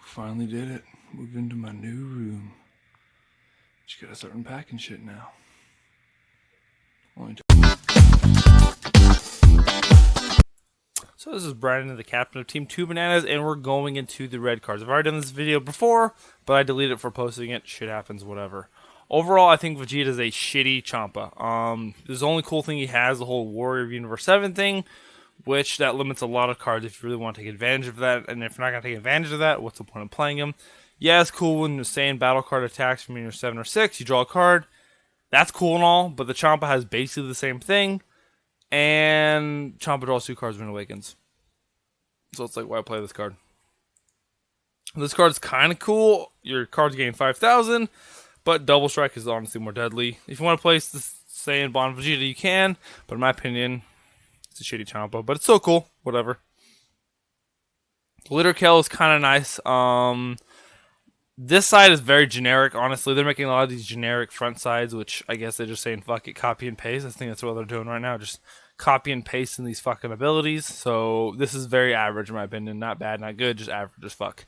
Finally did it. Moved into my new room. Just gotta start unpacking shit now. So this is Brandon, the captain of Team ToooBananas, and we're going into the red cards. I've already done this video before, but I deleted it for posting it. Shit happens, whatever. Overall, I think Vegeta is a shitty Champa. The only cool thing he has the whole Warrior of Universe 7 thing, which that limits a lot of cards if you really want to take advantage of that. And if you're not going to take advantage of that, what's the point of playing him? Yeah, it's cool when the same battle card attacks from your 7 or 6, you draw a card. That's cool and all, but the Champa has basically the same thing. And Champa draws 2 cards when it awakens. So it's like, why play this card? This card's kind of cool. Your cards gain 5,000, but Double Strike is honestly more deadly. If you want to place the Saiyan Bond Vegeta, you can, but in my opinion, it's a shitty Champa, but it's so cool. Whatever. Litter Kill is kind of nice. This side is very generic, honestly. They're making a lot of these generic front sides, which I guess they're just saying, fuck it, copy and paste. I think that's what they're doing right now, just copy and paste in these fucking abilities. So this is very average, in my opinion. Not bad, not good, just average as fuck.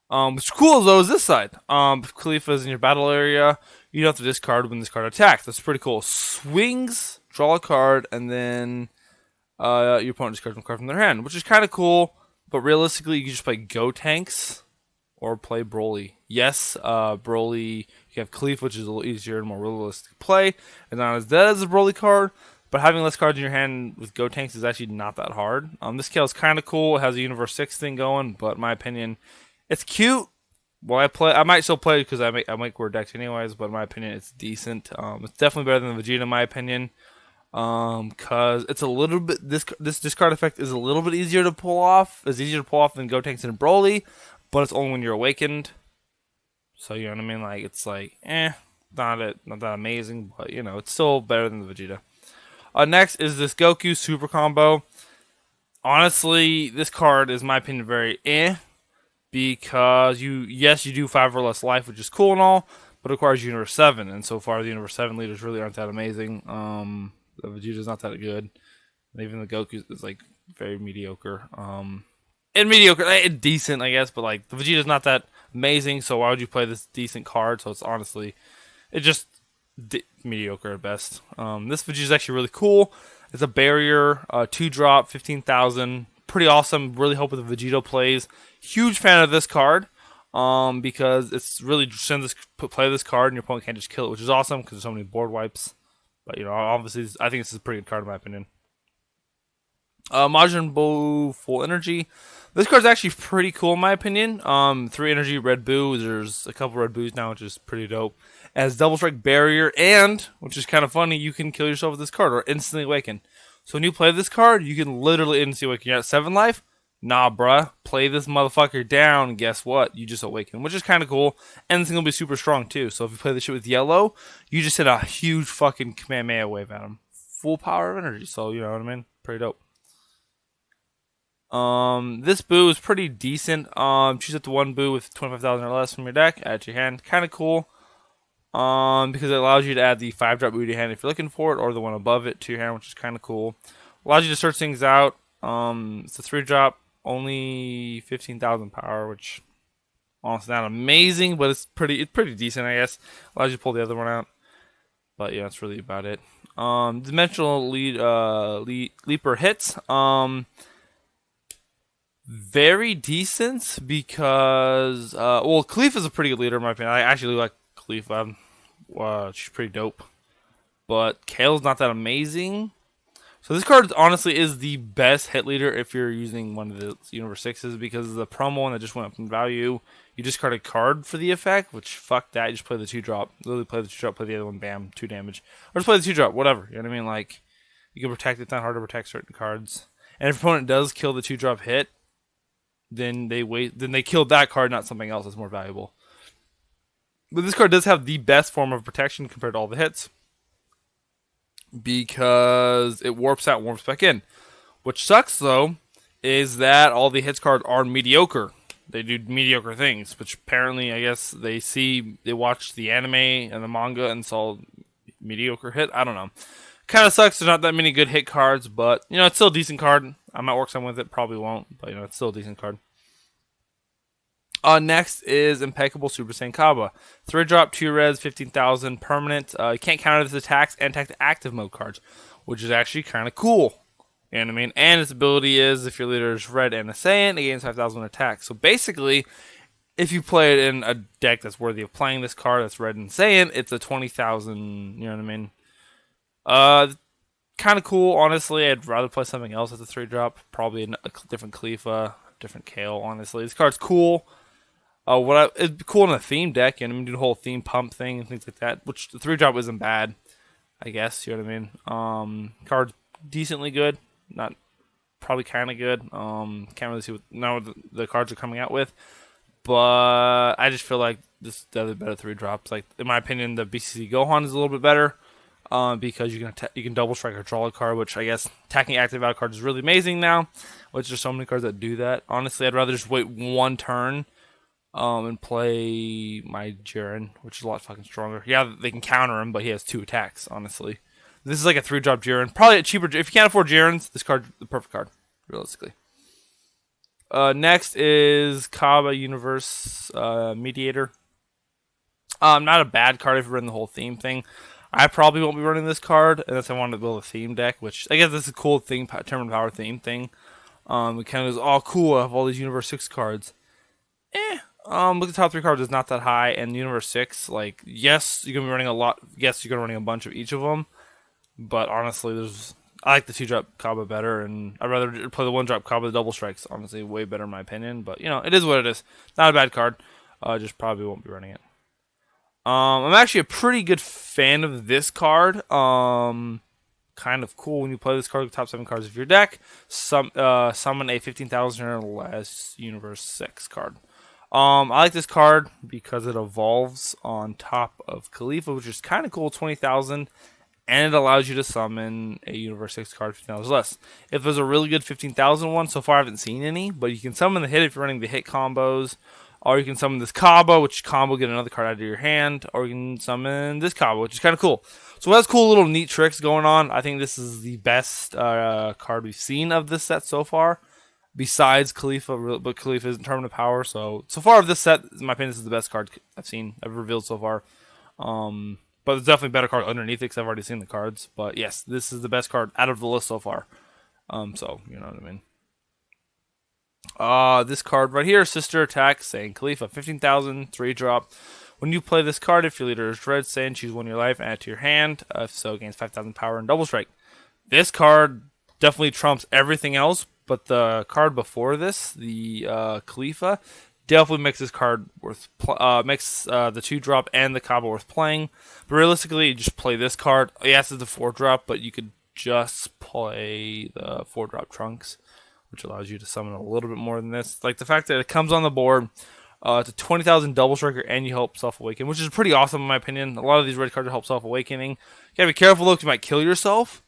What's cool, though, is this side. If Khalifa is in your battle area, you don't have to discard when this card attacks. That's pretty cool. Swings, draw a card, and then your opponent discards a card from their hand, which is kind of cool. But realistically, you can just play Go Tanks or play Broly. Yes, Broly, you have Khalifa, which is a little easier and more realistic to play, and not as dead as a Broly card, but having less cards in your hand with Go Tanks is actually not that hard. This scale is kind of cool. It has a Universe 6 thing going, but in my opinion, it's cute. Well, I might still play it because I make core decks anyways, but in my opinion, it's decent. It's definitely better than Vegeta in my opinion. Cause it's a little bit, this discard effect is a little bit easier to pull off. It's easier to pull off than Go Tanks and Broly, but it's only when you're awakened. So you know what I mean? Like it's like, not that amazing, but you know, it's still better than the Vegeta. Next is this Goku Super Combo. Honestly, this card is, in my opinion, very because you do 5 or less life, which is cool and all, but it requires Universe 7, and so far the Universe 7 leaders really aren't that amazing. The Vegeta's not that good. And even the Goku is like very mediocre. Decent, I guess, but like the Vegeta's not that amazing, so why would you play this decent card? So it's honestly, it just mediocre at best. This Vegeta is actually really cool. It's a barrier, 2-drop, 15,000. Pretty awesome. Really hope the Vegeta plays. Huge fan of this card. Because it's really play this card and your opponent can't just kill it, which is awesome because there's so many board wipes. But you know, obviously, I think this is a pretty good card in my opinion. Majin Buu Full Energy. This card's actually pretty cool in my opinion. 3 energy Red Buu. There's a couple Red Buus now, which is pretty dope. It has Double Strike Barrier, and which is kind of funny, you can kill yourself with this card or instantly awaken. So when you play this card, you can literally instantly awaken. You're at 7 life. Nah, bruh. Play this motherfucker down. Guess what? You just awaken, which is kind of cool. And it's going to be super strong, too. So if you play this shit with yellow, you just hit a huge fucking Kamehameha wave at him. Full power of energy. So, you know what I mean? Pretty dope. This Buu is pretty decent. Choose up to 1 Buu with 25,000 or less from your deck. Add to your hand. Kind of cool. Because it allows you to add the 5-drop Buu to your hand if you're looking for it, or the one above it to your hand, which is kind of cool. Allows you to search things out. It's a 3-drop. Only 15,000 power, which honestly not amazing, but it's pretty decent, I guess. Allows you to pull the other one out. But yeah, that's really about it. Dimensional Leaper hits. Very decent because Khalifa is a pretty good leader in my opinion. I actually like Khalifa. She's pretty dope. But Kale's not that amazing. So this card honestly is the best hit leader if you're using one of the Universe 6s because of the promo one that just went up in value. You discard a card for the effect, which fuck that. You just play the 2-drop. Literally play the 2-drop, play the other one, bam, 2 damage. Or just play the 2-drop, whatever. You know what I mean? Like, you can protect it. It's not hard to protect certain cards. And if your opponent does kill the 2-drop hit, then they killed that card, not something else that's more valuable. But this card does have the best form of protection compared to all the hits, because it warps out and warps back in. Which sucks, though, is that all the hits cards are mediocre. They do mediocre things, which apparently, I guess, they watched the anime and the manga and saw mediocre hit. I don't know. Kind of sucks there's not that many good hit cards, but, you know, it's still a decent card. I might work some with it, probably won't, but, you know, it's still a decent card. Next is Impeccable Super Saiyan Kaba. 3-drop, 2 res, 15,000 permanent. You can't counter his attacks and attack the active mode cards, which is actually kind of cool. You know what I mean? And its ability is, if your leader is red and a Saiyan, it gains 5,000 attack. So basically, if you play it in a deck that's worthy of playing this card, that's red and Saiyan, it's a 20,000, you know what I mean? Kind of cool, honestly. I'd rather play something else as a 3-drop. Probably a different Khalifa, different Kale, honestly. This card's cool. It'd be cool in a theme deck, and I mean, do the whole theme pump thing and things like that, which the 3-drop isn't bad, I guess, you know what I mean? Card's decently good, not probably kind of good. Can't really see what the cards are coming out with, but I just feel like the other better 3-drops. Like, in my opinion, the BCC Gohan is a little bit better, because you can double strike or draw a card, which I guess attacking active out cards is really amazing now, which there's so many cards that do that. Honestly, I'd rather just wait one turn and play my Jiren, which is a lot fucking stronger. Yeah, they can counter him, but he has 2 attacks, honestly. This is like a 3-drop Jiren. Probably a cheaper... If you can't afford Jirens, this card the perfect card, realistically. Next is Kaba Universe Mediator. Not a bad card if you're running the whole theme thing. I probably won't be running this card unless I want to build a theme deck, which I guess this is a cool thing, Tournament Power theme thing. It kind of goes, oh, cool, I have all these Universe 6 cards. Look at the top 3 cards is not that high, and Universe 6, like, yes, you're gonna be running a lot. Yes, you're gonna be running a bunch of each of them, but honestly, I like the 2-drop Kaba better, and I'd rather play the 1-drop Kaba. The double strikes, honestly, way better in my opinion. But you know, it is what it is. Not a bad card. Just probably won't be running it. I'm actually a pretty good fan of this card. Kind of cool when you play this card with the top 7 cards of your deck. Summon a 15,000 or less Universe 6 card. I like this card because it evolves on top of Khalifa, which is kind of cool, 20,000, and it allows you to summon a Universe 6 card 15,000 less. If there's a really good 15,000 one, so far I haven't seen any, but you can summon the hit if you're running the hit combos, or you can summon this Kaba, which combo get another card out of your hand, or you can summon this Kaba, which is kind of cool. So it has cool little neat tricks going on. I think this is the best card we've seen of this set so far. Besides Khalifa, but Khalifa isn't Tournament Power, so far of this set, in my opinion, this is the best card I've revealed so far. But there's definitely a better card underneath it because I've already seen the cards. But yes, this is the best card out of the list so far. So you know what I mean. This card right here, Sister Attack, Saiyan Khalifa, 15,000, 3-drop. When you play this card, if your leader is Red Saiyan, choose one of your life, add it to your hand. If so, it gains 5,000 power and double strike. This card definitely trumps everything else. But the card before this, the Khalifa, definitely makes this card makes the 2-drop and the Kaba worth playing. But realistically, you just play this card. Yes, it's a 4-drop, but you could just play the 4-drop Trunks, which allows you to summon a little bit more than this. Like the fact that it comes on the board, it's a 20,000 double striker, and you help self-awaken, which is pretty awesome in my opinion. A lot of these red cards help self-awakening. You gotta be careful though, because you might kill yourself.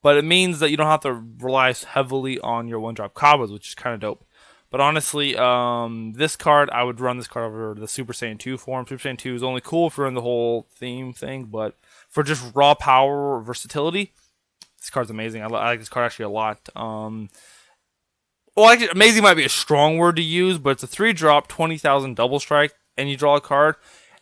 But it means that you don't have to rely heavily on your 1-drop Kabas, which is kind of dope. But honestly, this card, I would run this card over the Super Saiyan 2 form. Super Saiyan 2 is only cool if you're in the whole theme thing, but for just raw power or versatility, this card's amazing. I like this card actually a lot. Actually, amazing might be a strong word to use, but it's a 3-drop, 20,000 double strike, and you draw a card.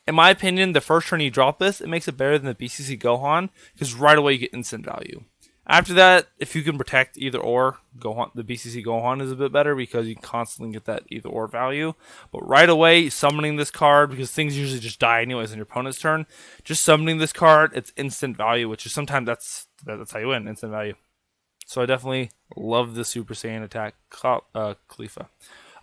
In my opinion, the first turn you drop this, it makes it better than the BCC Gohan, because right away you get instant value. After that, if you can protect either or, Gohan, the BCC Gohan is a bit better because you can constantly get that either or value. But right away, summoning this card, because things usually just die anyways on your opponent's turn, just summoning this card, it's instant value, which is sometimes that's how you win, instant value. So I definitely love the Super Saiyan attack Khalifa.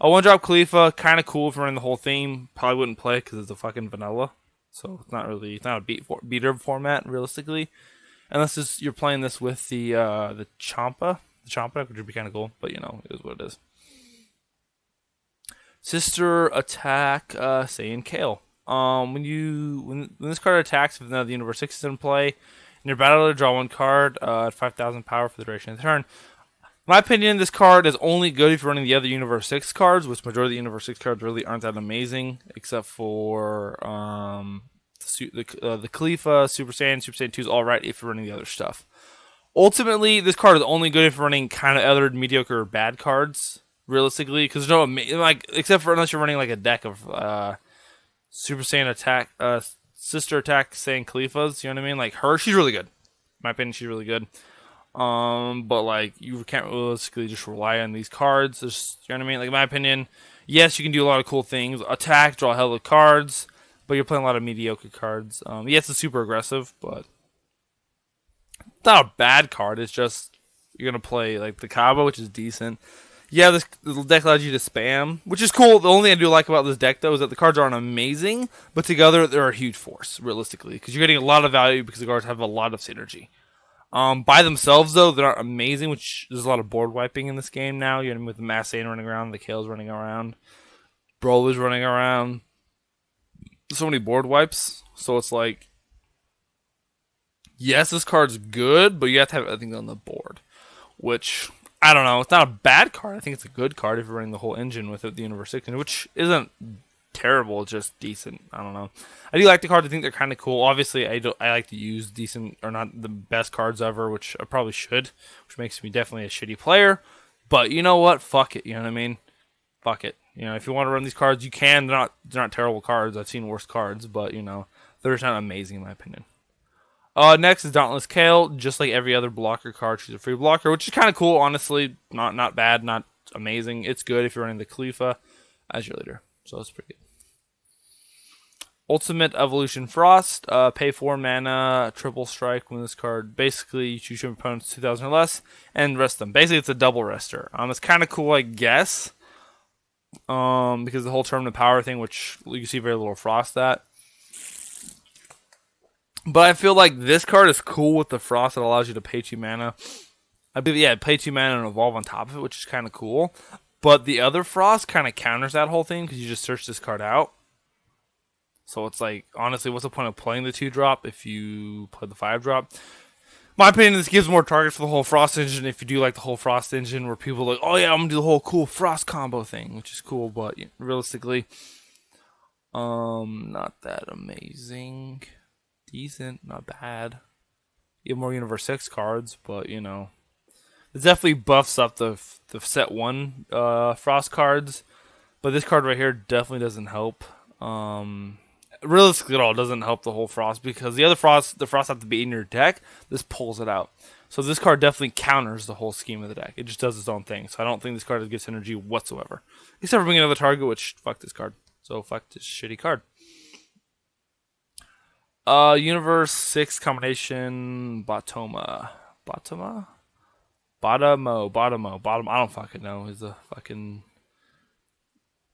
A 1-drop Khalifa, kind of cool if you're running the whole theme. Probably wouldn't play because it's a fucking vanilla. So it's not a beater format, realistically. Unless you're playing this with the Champa. The Champa, which would be kind of cool. But, you know, it is what it is. Sister Attack Saiyan Kale. When this card attacks, if none of the Universe 6 is in play, in your battle, draw 1 card at 5,000 power for the duration of the turn. In my opinion, this card is only good if you're running the other Universe 6 cards, which majority of the Universe 6 cards really aren't that amazing, except for the Khalifa, Super Saiyan 2 is alright if you're running the other stuff. Ultimately, this card is only good if you're running kind of other mediocre or bad cards. realistically, because there's no like except for unless you're running like a deck of Super Saiyan attack, sister attack Saiyan Khalifas. You know what I mean? Like her, she's really good. In my opinion, she's really good. But like you can't realistically just rely on these cards. Just, you know what I mean? Like in my opinion, yes, you can do a lot of cool things. Attack, draw a hell of cards, but you're playing a lot of mediocre cards. Yes, it's super aggressive, but it's not a bad card. It's just you're gonna play like the Kaba, which is decent. Yeah, this deck allows you to spam, which is cool. The only thing I do like about this deck, though, is that the cards aren't amazing, but together they're a huge force, realistically, because you're getting a lot of value because the cards have a lot of synergy. By themselves, though, they're not amazing, which there's a lot of board wiping in this game now. You know, with the Mass Saiyan running around, the Kale's running around, Broly's running around. So many board wipes, so it's like, yes, this card's good, but you have to have everything on the board, which I don't know. It's not a bad card. I think it's a good card if you're running the whole engine with it, the Universe 6, which isn't terrible. It's just decent. I don't know. I do like the cards. I think they're kind of cool. Obviously, I like to use decent or not the best cards ever, which I probably should, which makes me definitely a shitty player. But you know what? Fuck it. You know what I mean? Fuck it. You know, if you want to run these cards, you can. They're not terrible cards. I've seen worse cards, but you know, they're just not amazing in my opinion. Next is Dauntless Kale. Just like every other blocker card, she's a free blocker, which is kind of cool, honestly. Not bad, not amazing. It's good if you're running the Khalifa as your leader. So it's pretty good. Ultimate Evolution Frost. Pay 4 mana, triple strike when this card. Basically, you choose your opponents 2,000 or less and rest them. Basically, it's a double rester. It's kind of cool, I guess. Because the whole Tournament Power thing, which you see very little Frost at. But I feel like this card is cool with the Frost that allows you to pay 2 mana. I believe, yeah, pay 2 mana and evolve on top of it, which is kind of cool. But the other Frost kind of counters that whole thing because you just search this card out. So it's like, honestly, what's the point of playing the 2-drop if you play the 5-drop? My opinion, this gives more targets for the whole Frost engine if you do like the whole Frost engine where people are like, oh yeah, I'm going to do the whole cool Frost combo thing, which is cool, but realistically, not that amazing. Decent, not bad. You have more Universe 6 cards, but you know, it definitely buffs up the set 1 Frost cards, but this card right here definitely doesn't help. Realistically at all, it doesn't help the whole Frost because the Frost have to be in your deck. This pulls it out. So this card definitely counters the whole scheme of the deck. It just does its own thing. So I don't think this card has good synergy whatsoever. Except for being another target, which fuck this card. So fuck this shitty card. Universe 6 combination Bottomo. I don't fucking know. Is the fucking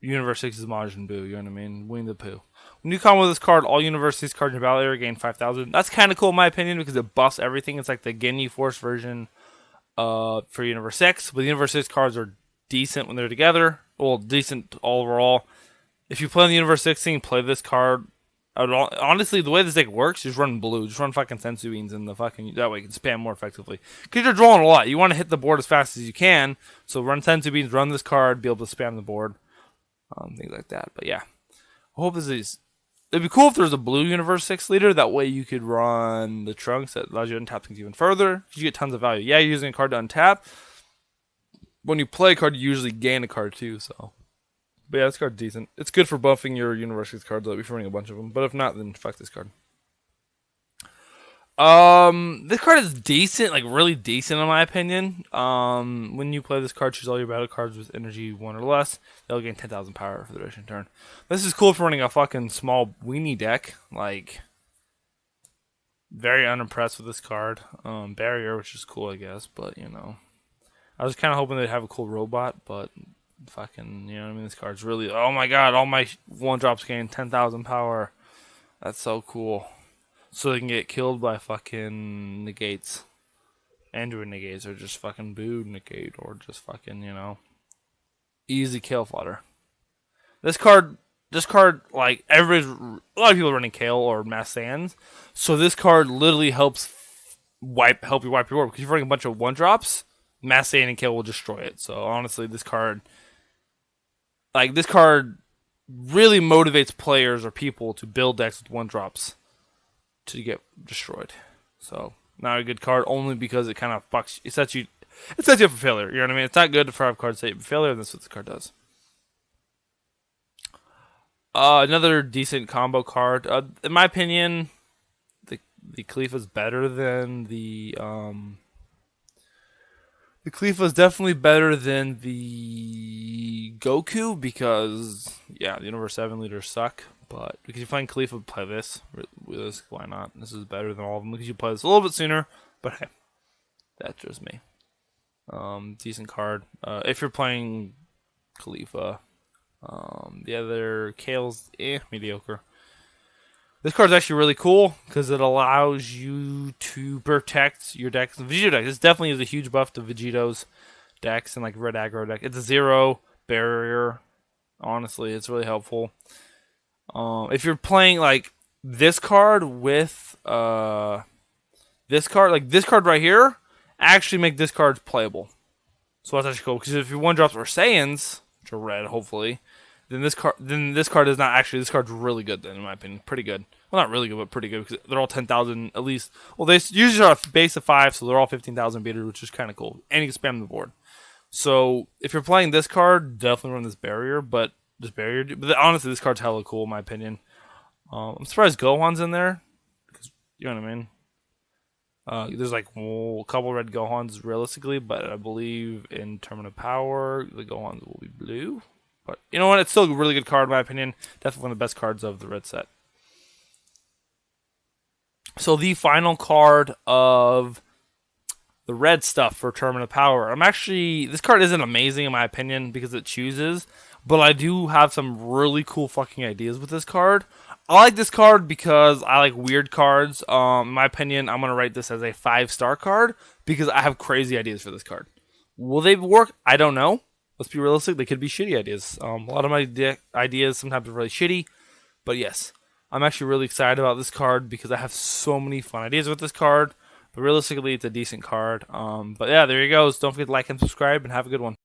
Universe 6 is Majin Buu, you know what I mean? Winnie the Pooh. When you combo this card, all Universe 6 cards in your battle area gain 5,000. That's kind of cool in my opinion because it buffs everything. It's like the Ginyu Force version for Universe 6. But the Universe 6 cards are decent when they're together. Well, decent overall. If you play on the Universe 6 thing, play this card. Honestly, the way this deck works, just run blue. Just run fucking Senzu Beans in the fucking... That way you can spam more effectively. Because you're drawing a lot. You want to hit the board as fast as you can. So run Senzu Beans, run this card, be able to spam the board. Things like that. But yeah. I hope this is... It'd be cool if there was a blue Universe 6 leader. That way you could run the Trunks that allows you to untap things even further. You get tons of value. Yeah, you're using a card to untap. When you play a card, you usually gain a card too, so... But yeah, this card's decent. It's good for buffing your Universe 6 cards if you're running a bunch of them. But if not, then fuck this card. This card is decent, like really decent in my opinion. When you play this card, choose all your battle cards with energy 1 or less. They'll gain 10,000 power for the duration turn. This is cool for running a fucking small weenie deck. Like, very unimpressed with this card. Barrier, which is cool, I guess. But you know, I was kind of hoping they'd have a cool robot, but. Fucking, you know what I mean? This card's really... Oh my god, all my 1-drops gain 10,000 power. That's so cool. So they can get killed by fucking negates. Android negates, or just fucking boo negate, or just fucking, you know... Easy kill fodder. This card, like, a lot of people are running Kale or Mass Sands. So this card literally helps help you wipe your board. Because if you're running a bunch of 1-drops, Mass Sand and Kale will destroy it. So honestly, this card really motivates players or people to build decks with 1-drops to get destroyed. So not a good card only because it kind of fucks. It sets you it sets you up for failure. You know what I mean? It's not good for have cards set you up for failure, and that's what this card does. Another decent combo card. In my opinion, the Khalifa's better than the Khalifa is definitely better than the Goku because, yeah, the Universe 7 leaders suck. But because you find Khalifa, play this. Why not? This is better than all of them because you play this a little bit sooner. But hey, that's just me. Decent card. If you're playing Khalifa, the other Kale's mediocre. This card's actually really cool because it allows you to protect your decks. The Vegito deck, this definitely is a huge buff to Vegito's decks and like red aggro deck. It's a 0 barrier. Honestly, it's really helpful. If you're playing like this card with this card, like this card right here, actually make this card playable. So that's actually cool because if your one drops or Saiyans, which are red, hopefully. Then this card is not actually. This card's really good. Then, in my opinion, pretty good. Well, not really good, but pretty good because they're all 10,000 at least. Well, they usually are a base of 5, so they're all 15,000 beaters, which is kind of cool. And you can spam the board. So if you're playing this card, definitely run this barrier. But honestly, this card's hella cool in my opinion. I'm surprised Gohan's in there because you know what I mean. There's like a couple red Gohans realistically, but I believe in Tournament of Power, the Gohans will be blue. But you know what? It's still a really good card in my opinion. Definitely one of the best cards of the red set. So the final card of the red stuff for Tournament of Power. This card isn't amazing in my opinion because it chooses, but I do have some really cool fucking ideas with this card. I like this card because I like weird cards. In my opinion, I'm going to rate this as a 5-star card because I have crazy ideas for this card. Will they work? I don't know. Let's be realistic. They could be shitty ideas. A lot of my ideas sometimes are really shitty. But yes, I'm actually really excited about this card because I have so many fun ideas with this card. But realistically, it's a decent card. But yeah, there you go. Don't forget to like and subscribe and have a good one.